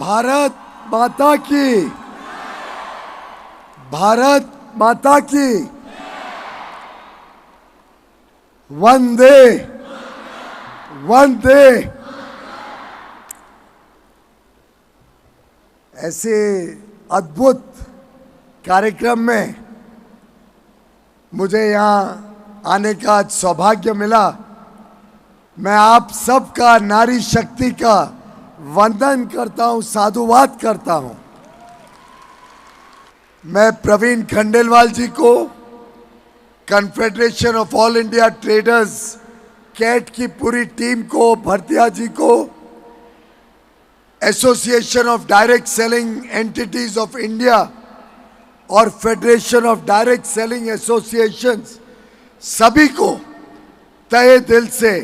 भारत माता की, भारत माता की, वंदे वंदे। ऐसे अद्भुत कार्यक्रम में मुझे यहाँ आने का सौभाग्य मिला। मैं आप सबका नारी शक्ति का वंदन करता हूँ, साधुवाद करता हूँ। मैं प्रवीण खंडेलवाल जी को, confederation of all India traders CAT की पूरी टीम को, भरतिया जी को, association of direct selling entities of India और federation of direct selling associations, सभी को तहे दिल से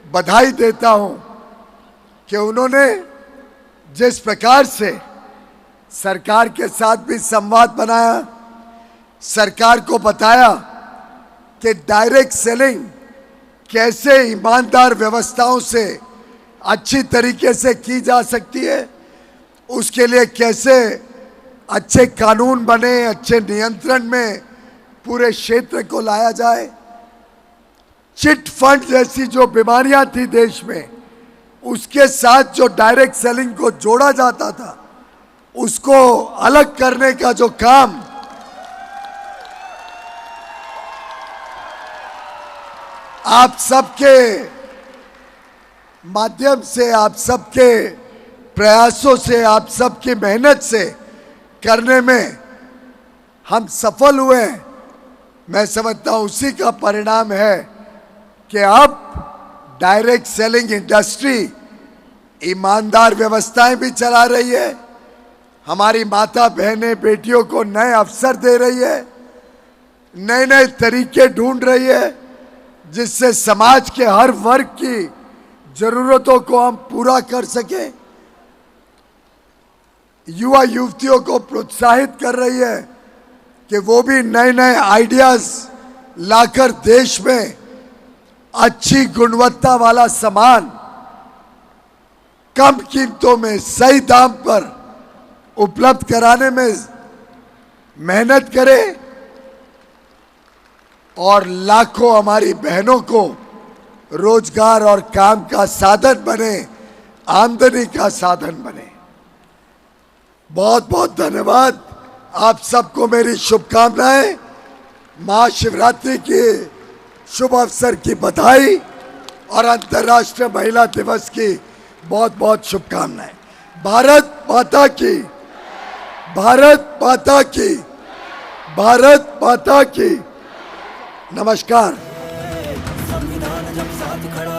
बधाई देता हूं कि उन्होंने जिस प्रकार से सरकार के साथ भी संवाद बनाया, सरकार को बताया कि डायरेक्ट सेलिंग कैसे ईमानदार व्यवस्थाओं से अच्छी तरीके से की जा सकती है, उसके लिए कैसे अच्छे कानून बने, अच्छे नियंत्रण में पूरे क्षेत्र को लाया जाए। चिट फंड जैसी जो बीमारियां थी देश में, उसके साथ जो डायरेक्ट सेलिंग को जोड़ा जाता था, उसको अलग करने का जो काम आप सबके माध्यम से, आप सबके प्रयासों से, आप सबकी मेहनत से करने में हम सफल हुए, मैं समझता हूं उसी का परिणाम है कि अब डायरेक्ट सेलिंग इंडस्ट्री ईमानदार व्यवस्थाएं भी चला रही है, हमारी माता बहनें बेटियों को नए अवसर दे रही है, नए नए तरीके ढूंढ रही है जिससे समाज के हर वर्ग की जरूरतों को हम पूरा कर सके। युवा युवतियों को प्रोत्साहित कर रही है कि वो भी नए नए आइडियाज लाकर देश में अच्छी गुणवत्ता वाला सामान कम कीमतों में सही दाम पर उपलब्ध कराने में मेहनत करे और लाखों हमारी बहनों को रोजगार और काम का साधन बने, आमदनी का साधन बने। बहुत बहुत धन्यवाद। आप सबको मेरी शुभकामनाएं। महाशिवरात्रि के शुभ अवसर की बधाई और अंतर्राष्ट्रीय महिला दिवस की बहुत बहुत शुभकामनाएं। भारत माता की, भारत माता की, भारत माता की। नमस्कार। संविधान जब साथ खड़ा